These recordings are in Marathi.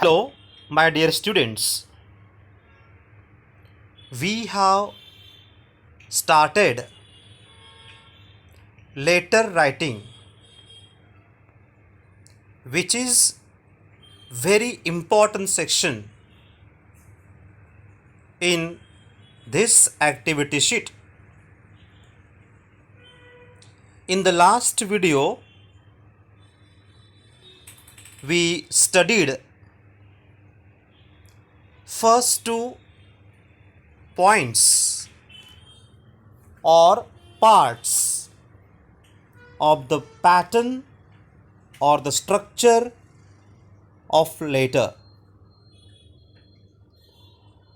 Hello, my dear students. We have started letter writing, which is very important section in this activity sheet. In the last video, we studied first two points or parts of the pattern or the structure of letter.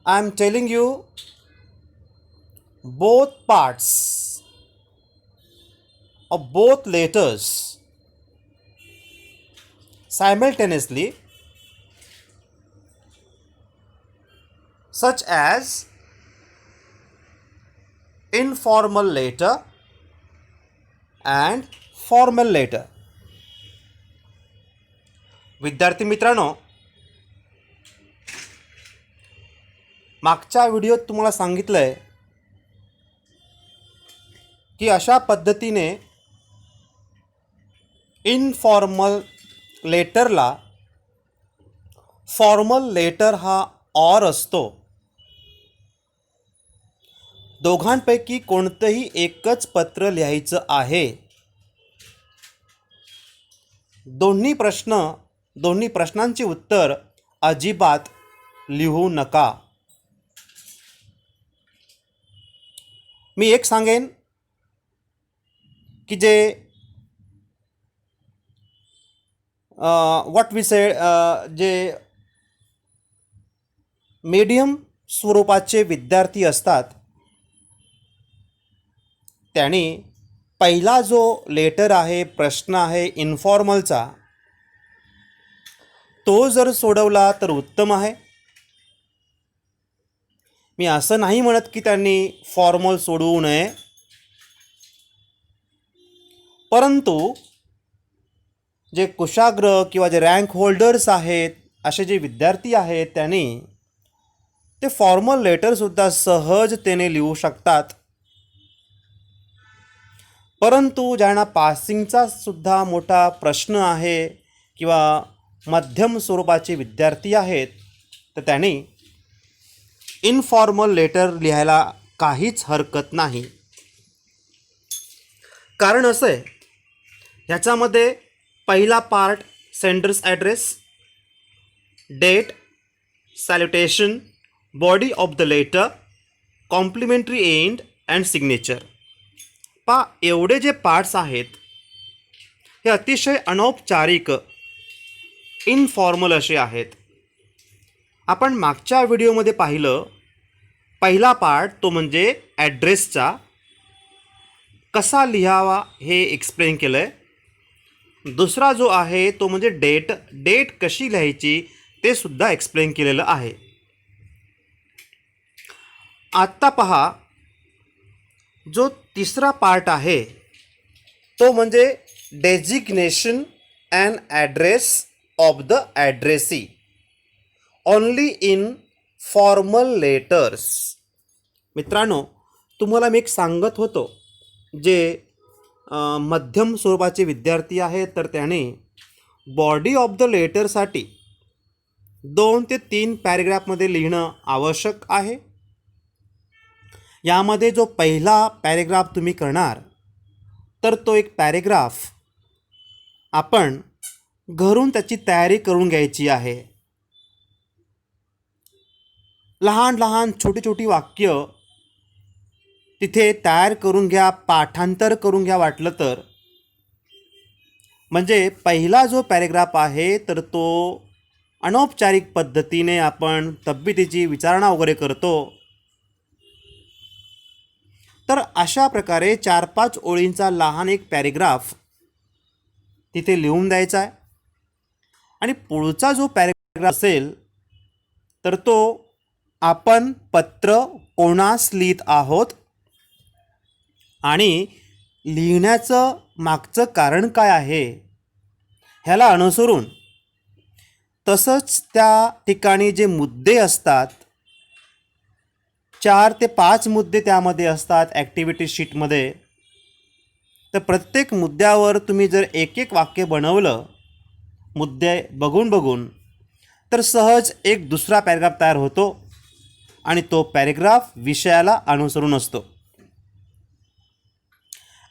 I am telling you both parts of both letters simultaneously, such as informal letter and formal letter. विद्यार्थी मित्रांनो, मागच्या व्हिडिओत तुम्हाला सांगितलंय की अशा पद्धतीने इनफॉर्मल लेटरला फॉर्मल लेटर हा ऑर असतो. दोघांपैकी कोणतंही एकच पत्र लिहायचं आहे. दोन्ही प्रश्नांची उत्तर अजिबात लिहू नका. मी एक सांगेन की जे व्हॉट वी से जे मीडियम स्वरूपाचे विद्यार्थी असतात त्यांनी पहिला जो लेटर आहे, प्रश्न आहे इन्फॉर्मलचा, तो जर सोडवला तर उत्तम आहे. मी असं नाही म्हणत की त्यांनी फॉर्मल सोडवू नये, परंतु जे कुशाग्र किंवा जे रँक होल्डर्स आहेत, असे जे विद्यार्थी आहेत, त्यांनी ते फॉर्मल लेटरसुद्धा सहजतेने लिहू शकतात. परंतु ज्यांना पासिंगचा सुद्धा मोठा प्रश्न आहे किंवा मध्यम स्वरूपाचे विद्यार्थी आहेत, तर त्यांनी इनफॉर्मल लेटर लिहायला काहीच हरकत नाही. कारण असं आहे, ह्याच्यामध्ये पहिला part sender's address, date, salutation, body of the letter, complimentary end and signature. एवढे जे पार्ट्स आहेत हे अतिशय अनौपचारिक इनफॉर्मल असे आहेत. आपण मागच्या व्हिडिओमध्ये पाहिलं, पहिला पार्ट तो म्हणजे ॲड्रेसचा कसा लिहावा हे एक्सप्लेन केलं आहे. दुसरा जो आहे तो म्हणजे डेट कशी लिहायची ते सुद्धा एक्सप्लेन केलेलं आहे. आत्ता पहा, जो तिसरा पार्ट आहे तो म्हणजे designation and address of the addressee only in formal letters. मित्रांनो, तुम्हाला मी एक सांगत होतो, जे मध्यम स्वरूपाचे विद्यार्थी आहेत तर त्याने बॉडी ऑफ द लेटरसाठी 2 ते 3 पॅरेग्राफमध्ये लिहिणं आवश्यक आहे. यामध्ये जो पहिला पॅरेग्राफ तुम्ही करणार, तर तो एक पॅरेग्राफ आपण घरून त्याची तयारी करून घ्यायची आहे. लहान लहान छोटी छोटी वाक्य तिथे तयार करून घ्या, पाठांतर करून घ्या वाटलं तर. म्हणजे पहिला जो पॅरेग्राफ आहे तर तो अनौपचारिक पद्धतीने आपण तब्येतीची विचारणा वगैरे करतो. तर अशा प्रकारे 4-5 ओळींचा लहान एक पॅरेग्राफ तिथे लिहून द्यायचा आहे. आणि पुढचा जो पॅरेग्राफ असेल तर तो आपण पत्र कोणास लिहित आहोत आणि लिहिण्याचं मागचं कारण काय आहे ह्याला अनुसरून तसंच त्या ठिकाणी जे मुद्दे असतात 4 ते 5 मुद्दे त्यामध्ये असतात ॲक्टिव्हिटी शीटमध्ये. तर प्रत्येक मुद्द्यावर तुम्ही जर एक एक वाक्य बनवलं मुद्दे बघून बघून तर सहज एक दुसरा पॅरेग्राफ तयार होतो आणि तो पॅरेग्राफ विषयाला अनुसरून असतो.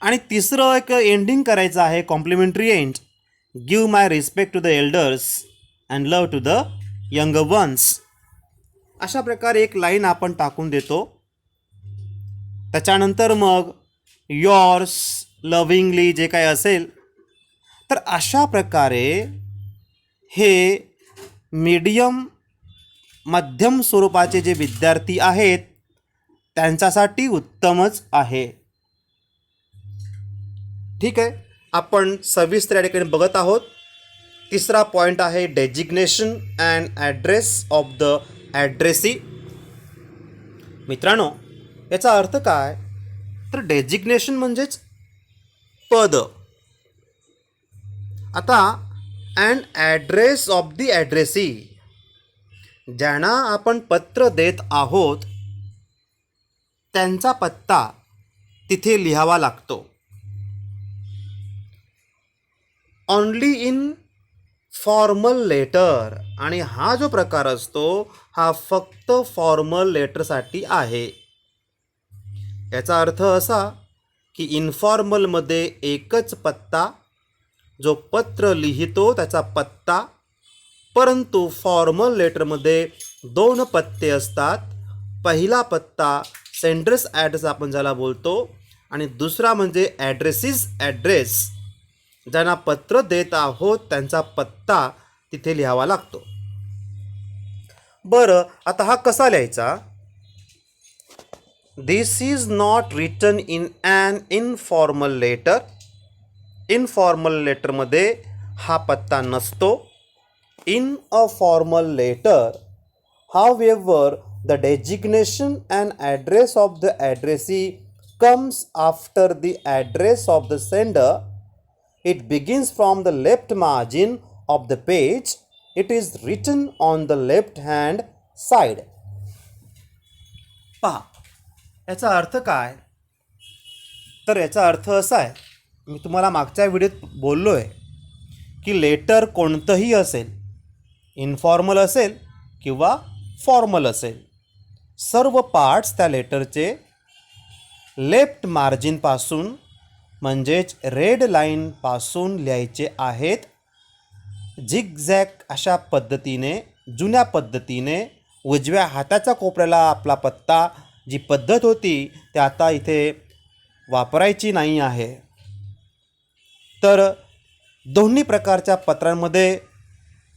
आणि तिसरं एक एंडिंग करायचं आहे, complimentary end. Give my respect to the elders and love to the younger ones. अशा प्रकारे एक लाईन आपण टाकून देतो. त्याच्यानंतर मग योर्स लव्हिंगली जे काय असेल. तर अशा प्रकारे हे मीडियम मध्यम स्वरूपाचे जे विद्यार्थी आहेत त्यांच्यासाठी उत्तमच आहे. ठीक आहे, आपण सविस्तर या ठिकाणी बघत आहोत. तिसरा पॉईंट आहे designation and address of the addressee. मित्रांनो, याचा अर्थ काय? तर डेजिग्नेशन म्हणजेच पद. आता and address of the addressee, ज्यांना आपण पत्र देत आहोत त्यांचा पत्ता तिथे लिहावा लागतो. Only in formal letter. आणि हा जो प्रकार असतो हा फक्त फॉर्मल लेटरसाठी आहे. याचा अर्थ असा की इनफॉर्मलमध्ये एकच पत्ता, जो पत्र लिहितो त्याचा पत्ता, परंतु फॉर्मल लेटरमध्ये 2 पत्ते असतात. पहिला पत्ता सेंडर्स ॲड्रेस आपण ज्याला बोलतो आणि दुसरा म्हणजे ॲड्रेसीस ॲड्रेस, ज्यांना पत्र देत आहोत त्यांचा पत्ता तिथे लिहावा लागतो. बरं, आता हा कसा लिहायचा? This is not written in an informal letter. Informal लेटरमध्ये हा पत्ता नसतो. In a formal letter, however, the designation and address of the addressee comes after the address of the sender. It begins from the left margin of the page. It is written on the left hand side. पहा, याचा अर्थ काय? तर याचा अर्थ असा आहे, मी तुम्हाला मागच्या व्हिडिओत बोललो आहे की लेटर कोणतंही असेल, इनफॉर्मल असेल किंवा फॉर्मल असेल, सर्व पार्ट्स त्या लेटरचे लेफ्ट मार्जिनपासून म्हणजेच रेड लाईनपासून लिहायचे आहेत. झिगझॅग अशा पद्धतीने, जुन्या पद्धतीने उजव्या हाताच्या कोपऱ्याला आपला पत्ता, जी पद्धत होती ती आता इथे वापरायची नाही आहे. तर दोन्ही प्रकारच्या पत्रांमध्ये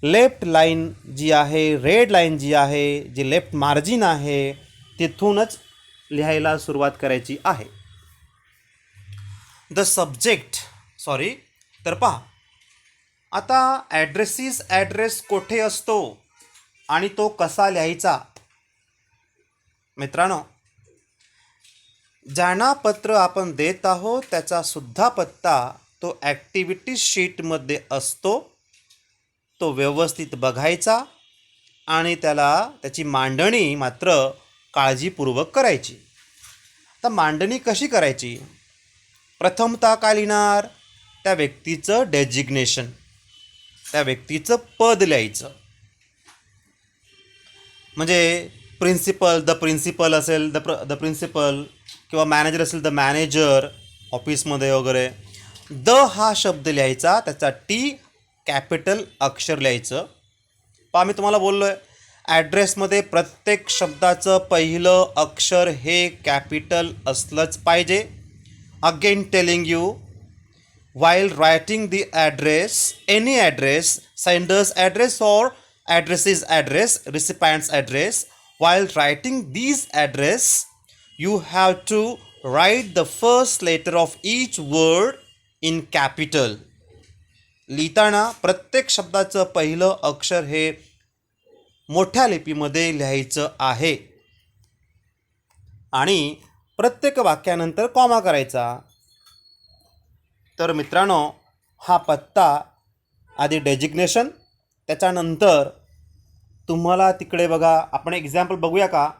लेफ्ट लाईन जी आहे, रेड लाईन जी आहे, जी लेफ्ट मार्जिन आहे, तिथूनच लिहायला सुरुवात करायची आहे. द सब्जेक्ट तर पहा, आता ॲड्रेसीस ॲड्रेस कोठे असतो आणि तो कसा लिहायचा? मित्रांनो, ज्यांना पत्र आपण देत आहोत त्याचा सुद्धा पत्ता तो ॲक्टिव्हिटी शीटमध्ये असतो. तो व्यवस्थित बघायचा आणि त्याची मांडणी मात्र काळजीपूर्वक करायची. तर मांडणी कशी करायची? प्रथमतः काय लिहिणार? त्या व्यक्तीचं डेजिग्नेशन, त्या व्यक्तीचं पद लिहायचं. म्हणजे द प्रिन्सिपल असेल द प्रिन्सिपल, किंवा मॅनेजर असेल द मॅनेजर ऑफिसमध्ये वगैरे. द हा शब्द लिहायचा, त्याचा टी कॅपिटल अक्षर लिहायचं. पहा, मी तुम्हाला बोललो आहे ॲड्रेसमध्ये प्रत्येक शब्दाचं पहिलं अक्षर हे कॅपिटल असलंच पाहिजे. Again telling you, while writing the address, any address, sender's address or addressee's address, recipient's address, while writing these address, you have to write the first letter of each word in capital. लिहिताना प्रत्येक शब्दाचं पहिलं अक्षर हे मोठ्या लिपीमध्ये लिहायचं आहे आणि प्रत्येक वाक्यानंतर कॉमा करायचा. तर मित्रांनो, हा पत्ता आधी डेजिग्नेशन, त्याच्यानंतर तुम्हाला तिकडे बघा, आपण एक्झाम्पल बघूया का?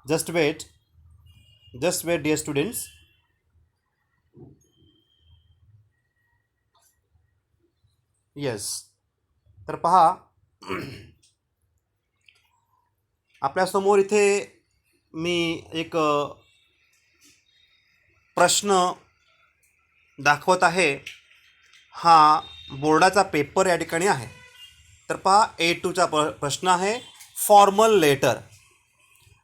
Just wait dear students. Yes, तर पहा, आपल्यासमोर इथे मी एक प्रश्न दाखवत आहे. हा बोर्डाचा पेपर या ठिकाणी आहे. तर पहा, A2चा प्रश्न आहे, formal letter.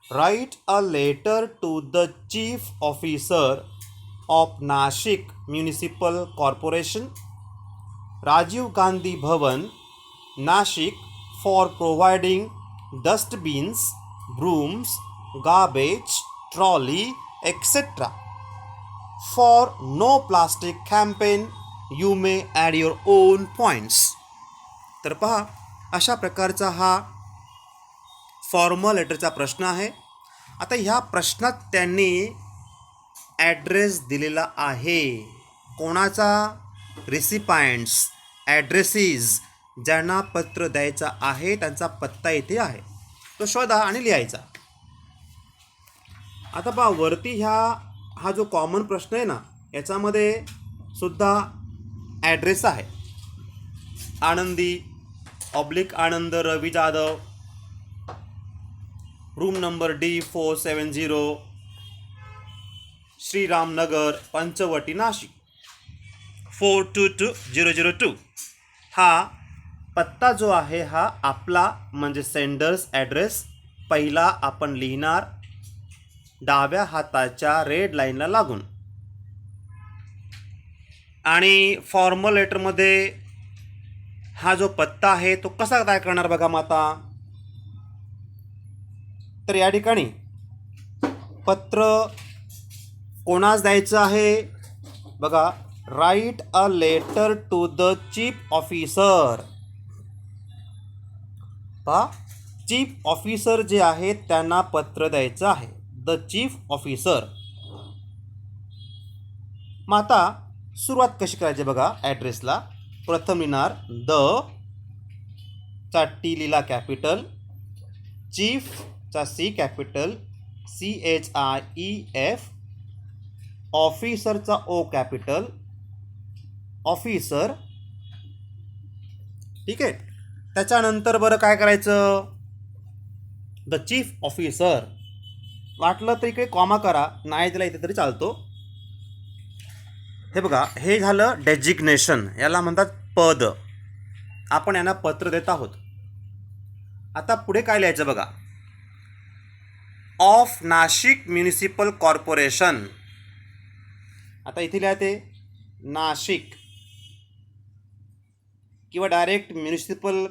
Write a letter to the chief officer of Nashik municipal corporation, Rajiv Gandhi Bhavan, Nashik, for providing dustbins, brooms, garbage, trolley, etc. For no plastic campaign, you may add your own points. तर पहा, अशा प्रकारचा हा फॉर्मल लेटरचा प्रश्न आहे. आता ह्या प्रश्नात त्यांनी ॲड्रेस दिलेला आहे. कोणाचा? रिसिपायंट्स, ॲड्रेसीज, ज्यांना पत्र द्यायचा आहे त्यांचा पत्ता इथे आहे, तो शोधा आणि लिहायचा. आता पहा, वरती हा जो कॉमन प्रश्न आहे ना, याच्यामध्ये सुद्धा ॲड्रेस आहे. Anandi oblique Anand Ravi Jadhav, room number D470, Shriramnagar, Panchavati, Nashik, 422002. हा पत्ता जो आहे हा आपला म्हणजे सेंडर्स ॲड्रेस पहिला आपण लिहिणार डाव्या हाताच्या रेड लाईनला लागून. आणि फॉर्मल लेटरमध्ये हा जो पत्ता आहे तो कसा काय करणार बघा मग आता. तर या ठिकाणी पत्र कोणास द्यायचं आहे बघा, write a letter to the chief officer. पहा, चीफ ऑफिसर जे आहेत त्यांना पत्र द्यायचं आहे, द चीफ ऑफिसर. मग आता सुरुवात कशी करायची बघा. ॲड्रेसला प्रथम लिहिणार द चा टी लिहिला कॅपिटल, चीफ चा C capital, CHIEF, ऑफिसरचा O capital, officer. ठीक आहे. त्याच्यानंतर बरं काय करायचं, द चीफ ऑफिसर. वाटलं तर इकडे कॉमा करा, नाही दिला इथे तरी चालतो. हे बघा, हे झालं डेजिग्नेशन, याला म्हणतात पद. आपण यांना पत्र देत आहोत. आता पुढे काय लिहायचं बघा, ऑफ नाशिक म्युनिसिपल कॉर्पोरेशन. आता इथे लिहायचे नाशिक किंवा डायरेक्ट म्युनिसिपल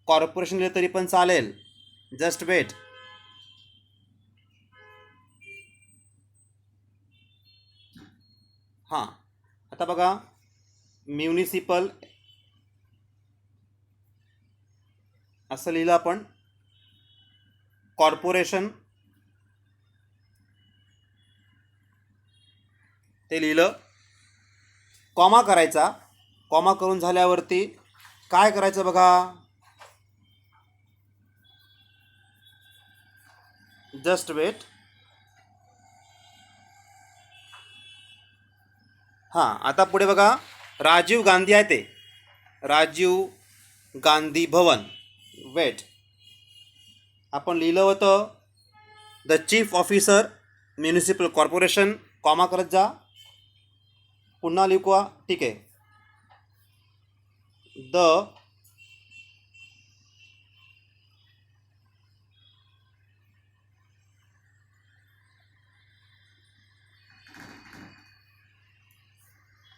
कॉर्पोरेशन लिहिलं तरी पण चालेल. Just wait. हां, आता बघा, म्युनिसिपल असं लिहिलं आपण, कॉर्पोरेशन ते लिहिलं, कॉमा करायचा. कॉमा करून झाल्यावरती काय करायचं बघा, जस्ट वेट. हां, आता पुढे बघा, राजीव गांधी आहे ते, राजीव गांधी भवन. वेट, आपण लिहिलं होतं the chief officer municipal corporation, comma करत जा, पुन्हा लिहू. ठीक आहे, द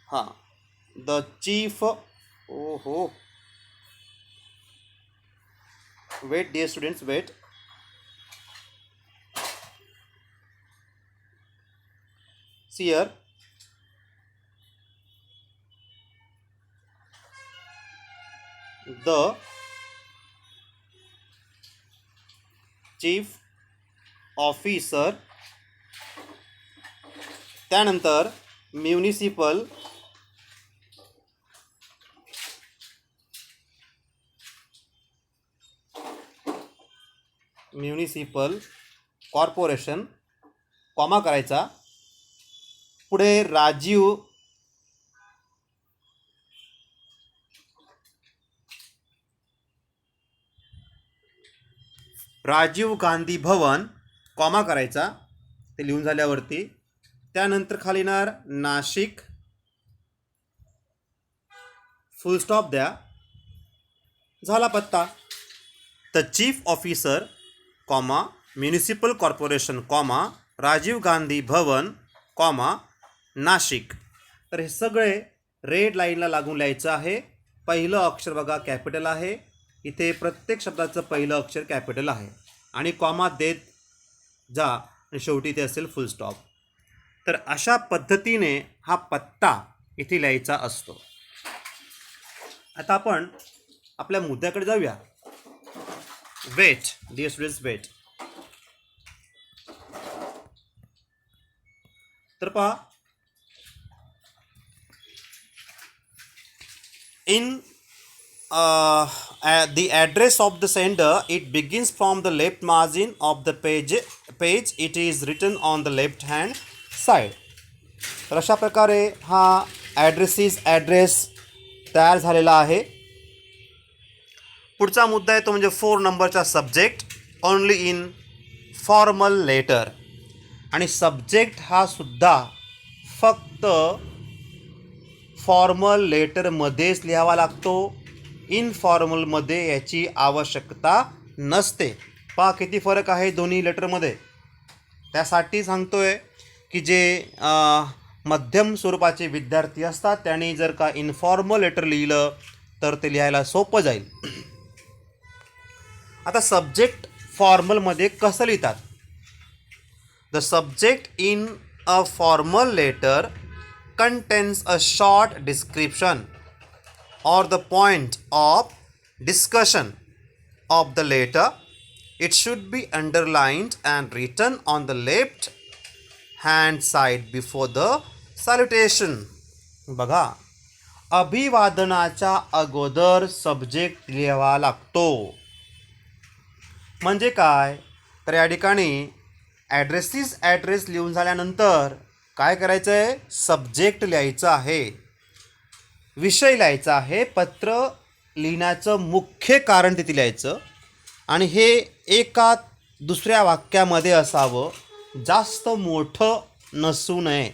हां, द चीफ. ओहो, wait dear students, wait. See here, the chief officer, त्यानंतर म्युनिसिपल म्युनिसिपल कॉर्पोरेशन कॉमा करायचा, पुढे राजीव गांधी भवन कॉमा करायचा, ते लिहून झाल्यावरती त्यानंतर खाली येणार नाशिक, फुल स्टॉप द्या, झाला पत्ता. The chief officer comma municipal corporation comma Rajiv Gandhi Bhavan comma Nashik. तर हे सगळे रेड लाईनला लागून लिहायचं आहे. पहिलं अक्षर बघा कॅपिटल आहे, इथे प्रत्येक शब्दाचं पहिलं अक्षर कॅपिटल आहे आणि कॉमा देत जा आणि शेवटी ते असेल फुल स्टॉप. तर अशा पद्धतीने हा पत्ता इथे लिहायचा असतो. आता आपण आपल्या मुद्द्याकडे जाऊया. Wait dear students, wait. तर पहा, in the address of the sender, it begins from the left margin of the page. It is written on the left hand side. तर अशा प्रकारे हा ॲड्रेस तयार झालेला आहे. पुढचा मुद्दा आहे तो म्हणजे 4 नंबरचा subject only in formal letter. आणि सब्जेक्ट हा सुद्धा फक्त फॉर्मल लेटरमध्येच लिहावा लागतो, इनफॉर्मलमध्ये याची आवश्यकता नसते. पहा किती फरक आहे दोन्ही लेटरमध्ये. त्यासाठी सांगतोय की जे मध्यम स्वरूपाचे विद्यार्थी असतात त्यांनी जर का इनफॉर्मल लेटर लिहिलं तर ते लिहायला सोपं जाईल. आता सब्जेक्ट फॉर्मलमध्ये कसं लिहितात? The subject in a formal letter contains a short description or the point of discussion of the letter. It should be underlined and written on the left hand side before the salutation. बघा, अभिवादनाच्या अगोदर सब्जेक्ट लिहावा लागतो. म्हणजे काय? तर या ठिकाणी ॲड्रेस लिहून झाल्यानंतर काय करायचं आहे? सब्जेक्ट लिहायचं आहे, विषय लिहायचा आहे, पत्र लिहिण्याचं मुख्य कारण तिथे लिहायचं आणि हे एका दुसऱ्या वाक्यामध्ये असावं, जास्त मोठं नसू नये.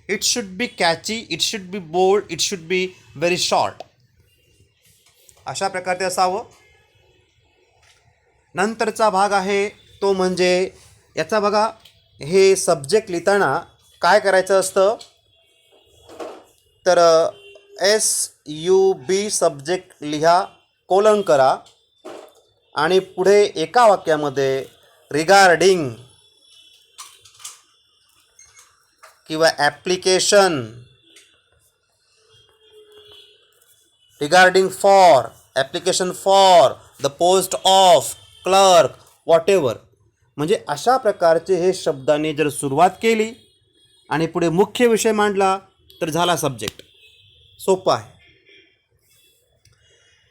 It should be catchy, it should be bold, it should be very short, अशा प्रकारे असावं. नंतरचा भाग आहे तो म्हणजे याचा बघा, हे सब्जेक्ट लिहिताना काय करायचं असतं? तर SUB सब्जेक्ट लिहा, कोलन करा आणि पुढे एका वाक्यामध्ये रिगार्डिंग किंवा application, regarding for, application for the post of, clerk, whatever. म्हणजे अशा प्रकारचे हे शब्दाने जर सुरुवात केली आणि पुढे मुख्य विषय मांडला तर झाला सब्जेक्ट. सोपं आहे.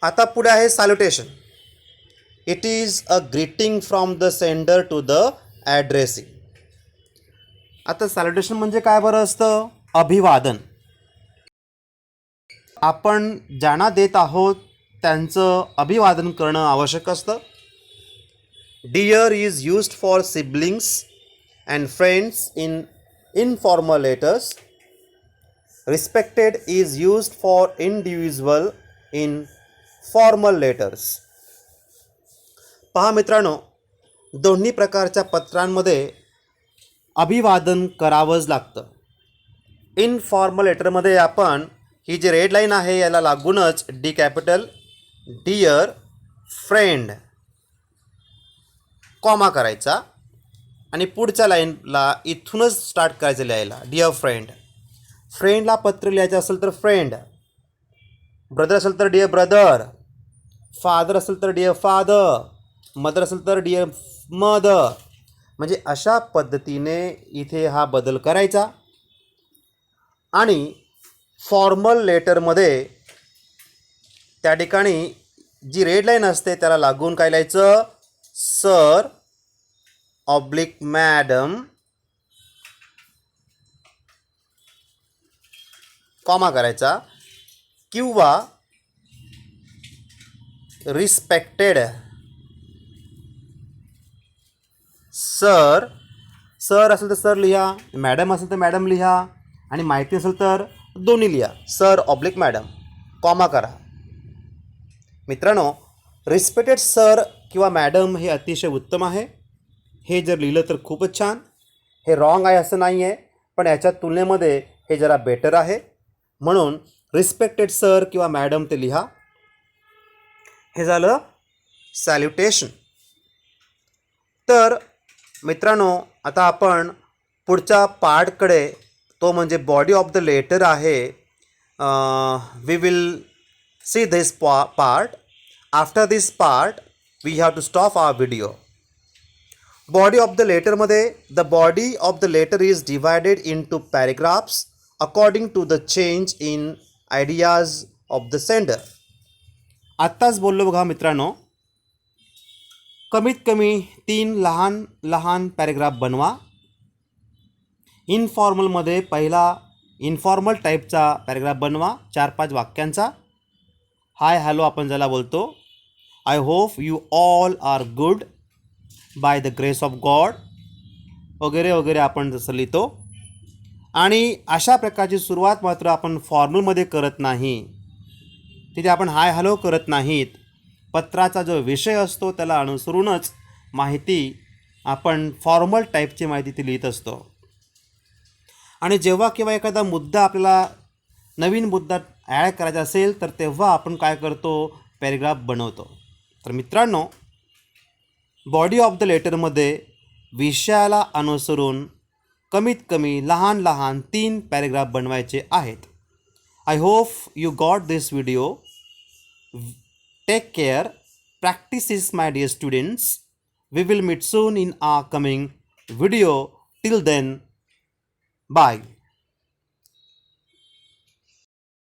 आता पुढे आहे salutation. It is a greeting from the sender to the addressee. आता सॅल्युटेशन म्हणजे काय बरं असतं? अभिवादन. आपण ज्यांना देत आहोत त्यांचं अभिवादन करणं आवश्यक असतं. Dear is used for siblings and friends in informal letters. Respected is used for individual in formal letters. पहा मित्रांनो, दोन्ही प्रकारच्या पत्रांमध्ये अभिवादन करावंच लागतं. इनफॉर्मल लेटरमध्ये आपण ही जी रेड लाईन आहे याला लागूनच D capital, dear friend comma करायचा आणि पुढच्या लाईनला इथूनच स्टार्ट करायचं लिहायला, डिअर फ्रेंड. फ्रेंडला पत्र लिहायचं असेल तर फ्रेंड, ब्रदर असेल तर डिअर ब्रदर, फादर असेल तर डिअर फादर, मदर असेल तर डिअर मदर. म्हणजे अशा पद्धतीने इथे हा बदल करायचा. आणि फॉर्मल लेटरमध्ये त्या ठिकाणी जी रेड लाईन असते त्याला लागून काय लिहायचं, सर ऑब्लिक मॅडम कॉमा करायचा, किंवा रिस्पेक्टेड सर, सर असेल तर सर लिहा, मॅडम असेल तर मॅडम लिहा, आणि माहिती असेल तर दोन्ही लिहा, सर ऑब्लिक मॅडम कॉमा करा. मित्रांनो, रिस्पेक्टेड सर किंवा मॅडम हे अतिशय उत्तम आहे. हे जर लिहिलं तर खूपच छान. हे रॉंग आहे असं नाही आहे, पण याच्या तुलनेमध्ये हे जरा बेटर आहे. म्हणून रिस्पेक्टेड सर किंवा मॅडम ते लिहा. हे झालं सॅल्युटेशन. तर मित्रांनो, आता आपण पुढच्या पार्टकडे, तो म्हणजे बॉडी ऑफ द लेटर आहे. We will see this part. After this part we have to stop our video. Body of the लेटरमध्ये the body of the letter is divided into paragraphs according to the change in ideas of the sender. आत्ताच बोललो बघा मित्रांनो, कमीत कमी 3 लहान लहान पॅरेग्राफ बनवा. इनफॉर्मलमध्ये पहिला इनफॉर्मल टाईपचा पॅरेग्राफ बनवा 4-5 वाक्यांचा. हाय हॅलो आपण ज्याला बोलतो. I hope you all are good by the grace of God वगैरे वगैरे आपण जसं लिहितो. आणि अशा प्रकारची सुरुवात मात्र आपण फॉर्मलमध्ये करत नाही. तिथे आपण हाय हॅलो करत नाहीत. पत्राचा जो विषय असतो त्याला अनुसरूनच माहिती, आपण फॉर्मल टाईपची माहिती ती लिहित असतो. आणि जेव्हा किंवा एखादा मुद्दा आपल्याला नवीन मुद्दा ॲड करायचा असेल तर तेव्हा आपण काय करतो, पॅरेग्राफ बनवतो. तर मित्रांनो, बॉडी ऑफ द लेटरमध्ये विषयाला अनुसरून कमीत कमी लहान लहान 3 पॅरेग्राफ बनवायचे आहेत. I hope you got this video. Take care. Practice this, my dear students. We will meet soon in our coming video. Till then, bye.